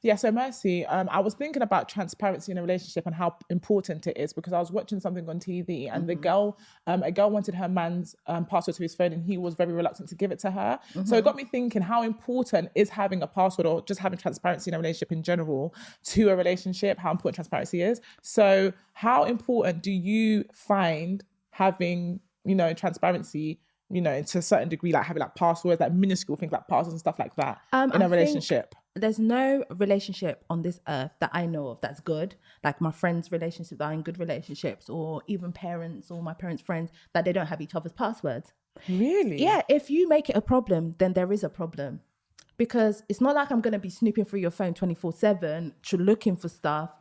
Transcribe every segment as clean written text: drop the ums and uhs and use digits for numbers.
Yeah, so Mercy, I was thinking about transparency in a relationship and how important it is, because I was watching something on TV and a girl wanted her man's password to his phone and he was very reluctant to give it to her. So it got me thinking, how important is having a password or just having transparency in a relationship in general to a relationship, how important transparency is. So how important do you find having, transparency, to a certain degree, like having like passwords, like minuscule things like passwords and stuff like that in a relationship? There's no relationship on this earth that I know of that's good. Like my friends' relationships that are in good relationships, or even parents or my parents' friends, that they don't have each other's passwords. Really? Yeah, if you make it a problem, then there is a problem. Because it's not like I'm going to be snooping through your phone 24/7, looking for stuff.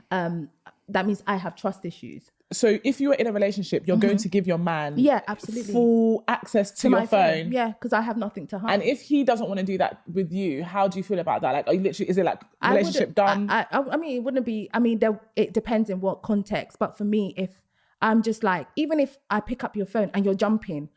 That means I have trust issues. So if you were in a relationship, you're going to give your man absolutely full access to your phone. Yeah, because I have nothing to hide. And if he doesn't want to do that with you, how do you feel about that? Like, are you literally, is it like relationship done? I mean, it wouldn't be, it depends in what context. But for me, if I'm just like, even if I pick up your phone and you're jumping,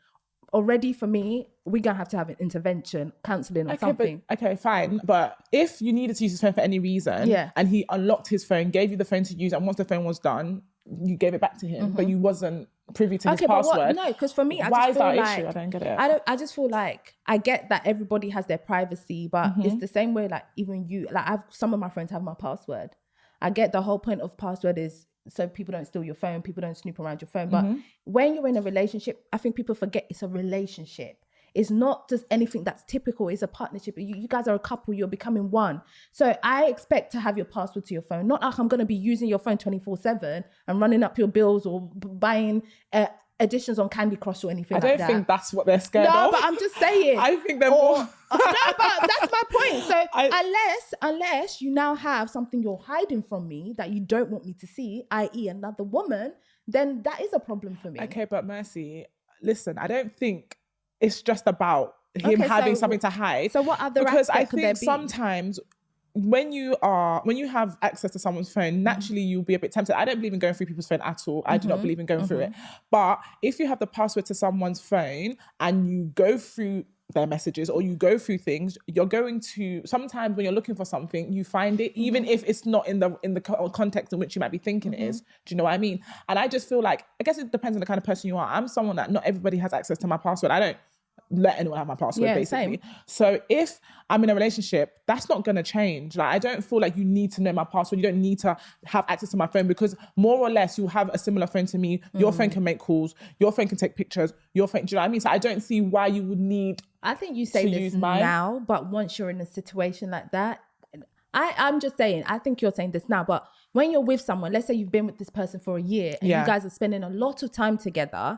already for me, we're going to have an intervention, counselling or something. Okay, fine. But if you needed to use his phone for any reason and he unlocked his phone, gave you the phone to use, and once the phone was done, you gave it back to him, but you wasn't privy to his password. No, because for me, why is that issue? I don't get it. I just feel like, I get that everybody has their privacy, but it's the same way, like even you, like some of my friends have my password. I get the whole point of password is so people don't steal your phone, people don't snoop around your phone. But when you're in a relationship, I think people forget it's a relationship. It's not just anything that's typical. It's a partnership. You guys are a couple. You're becoming one. So I expect to have your password to your phone. Not like I'm going to be using your phone 24/7 and running up your bills or buying editions on Candy Crush or anything like that. I don't think that's what they're scared of. No, but I'm just saying. I think they're more... No, but that's my point. So unless you now have something you're hiding from me that you don't want me to see, i.e. another woman, then that is a problem for me. Okay, but Mercy, listen, I don't think it's just about him having something to hide. So what other Because I aspect could there think be? sometimes when you have access to someone's phone, naturally you'll be a bit tempted. I don't believe in going through people's phone at all. I do not believe in going through it. But if you have the password to someone's phone and you go through their messages or you go through things, you're going to, sometimes when you're looking for something, you find it, even if it's not in the context in which you might be thinking it is. Do you know what I mean? And I just feel like, I guess it depends on the kind of person you are. I'm someone that not everybody has access to my password. I don't let anyone have my password, basically. Same. So if I'm in a relationship, that's not going to change. Like, I don't feel like you need to know my password. You don't need to have access to my phone, because more or less you'll have a similar phone to me. Your phone can make calls. Your phone can take pictures. Your phone, do you know what I mean? So I don't see why you would need... I think you say this now, but once you're in a situation like that, I'm just saying, I think you're saying this now, but when you're with someone, let's say you've been with this person for a year and you guys are spending a lot of time together,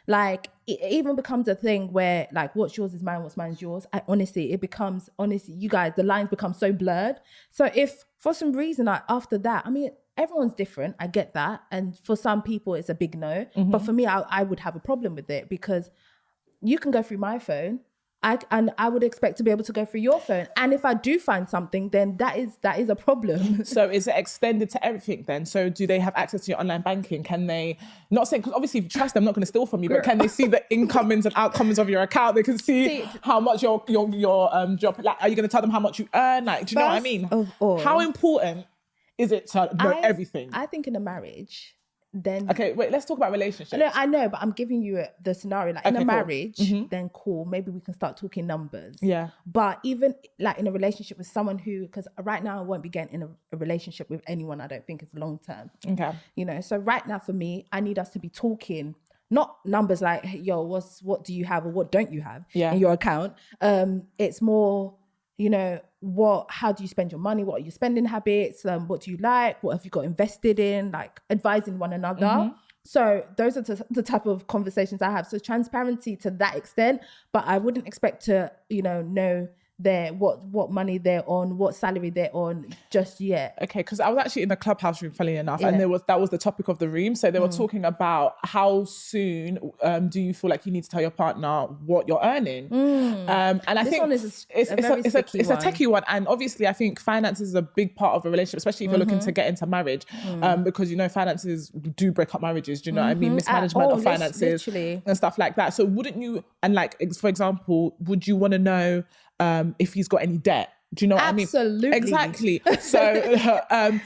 like it even becomes a thing where like what's yours is mine, what's mine is yours. It becomes, you guys, the lines become so blurred. So if for some reason, like after that, I mean, everyone's different. I get that. And for some people, it's a big no. But for me, I would have a problem with it, because you can go through my phone. I would expect to be able to go through your phone. And if I do find something, then that is a problem. So is it extended to everything then? So do they have access to your online banking? Can they, not saying, because obviously if you trust them, not going to steal from you, but can they see the incomings and outcomes of your account? They can see how much your job, like, are you going to tell them how much you earn? Like, do you know what I mean? How important is it to know everything? I think in a marriage... Then okay, wait, let's talk about relationships. No, I know, but I'm giving you the scenario. Like in a marriage, then cool, maybe we can start talking numbers. Yeah. But even like in a relationship with someone who, because right now I won't be getting in a relationship with anyone I don't think is long term. Okay. You know, so right now for me, I need us to be talking, not numbers like, hey, yo, what do you have or what don't you have in your account? It's more, you know, how do you spend your money? What are your spending habits? What do you like? What have you got invested in? Like advising one another. So those are the type of conversations I have. So transparency to that extent, but I wouldn't expect to, know what money they're on, what salary they're on just yet. Okay, because I was actually in the clubhouse room, funnily enough, and that was the topic of the room. So they were talking about how soon do you feel like you need to tell your partner what you're earning, and I think it's a techie one. And obviously, I think finances is a big part of a relationship, especially if you're looking to get into marriage, because finances do break up marriages. Do you know what I mean? Mismanagement of finances and stuff like that. So wouldn't you? And like, for example, would you want to know if he's got any debt? Do you know what I mean? Absolutely. Exactly. So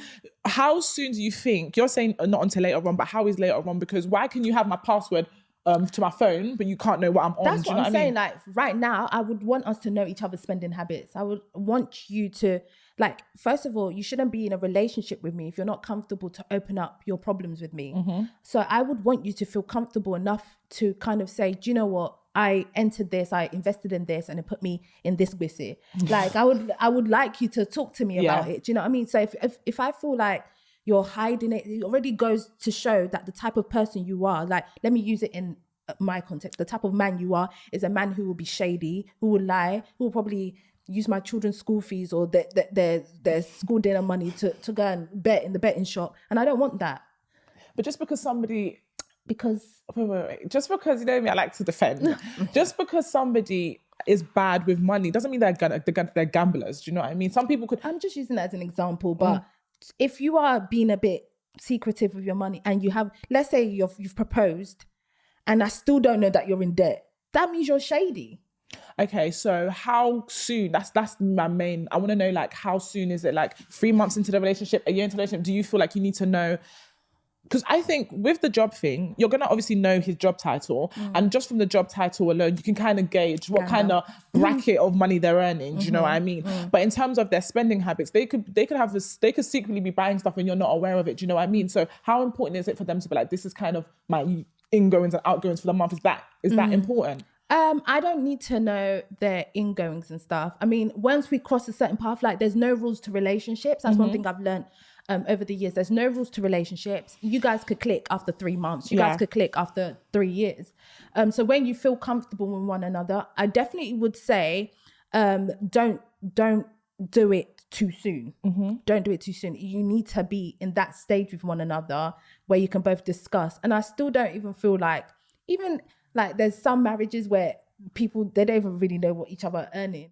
how soon do you think, you're saying not until later on, but how is later on? Because why can you have my password to my phone, but you can't know what I'm on? That's Do you what know I'm what I saying. mean? Like right now, I would want us to know each other's spending habits. I would want you to, like, first of all, you shouldn't be in a relationship with me if you're not comfortable to open up your problems with me. So I would want you to feel comfortable enough to kind of say, do you know what? I entered this, I invested in this, and it put me in this busy. Like I would like you to talk to me about it. Do you know what I mean? So if I feel like you're hiding it, it already goes to show that the type of person you are, like, let me use it in my context, the type of man you are is a man who will be shady, who will lie, who will probably use my children's school fees or their school dinner money to go and bet in the betting shop. And I don't want that. But just because somebody... Because... Wait. Just because, you know me, I like to defend. Just because somebody is bad with money doesn't mean they're gamblers. Do you know what I mean? Some people could... I'm just using that as an example, but if you are being a bit secretive with your money and you have, let's say you've proposed and I still don't know that you're in debt, that means you're shady. Okay, so how soon? That's my main... I want to know, like, how soon is it? Like 3 months into the relationship, a year into the relationship? Do you feel like you need to know? Because I think with the job thing, you're going to obviously know his job title. And just from the job title alone, you can kind of gauge what kind of bracket of money they're earning. Do you know what I mean? But in terms of their spending habits, they could secretly be buying stuff and you're not aware of it. Do you know what I mean? So how important is it for them to be like, this is kind of my ingoings and outgoings for the month? Is that important? I don't need to know their ingoings and stuff. I mean, once we cross a certain path, like there's no rules to relationships. That's one thing I've learned over the years. There's no rules to relationships. You guys could click after 3 months. You guys could click after 3 years. So when you feel comfortable with one another, I definitely would say, don't do it too soon. Don't do it too soon. You need to be in that stage with one another where you can both discuss. And I still don't even feel like, even like there's some marriages where people, they don't even really know what each other are earning.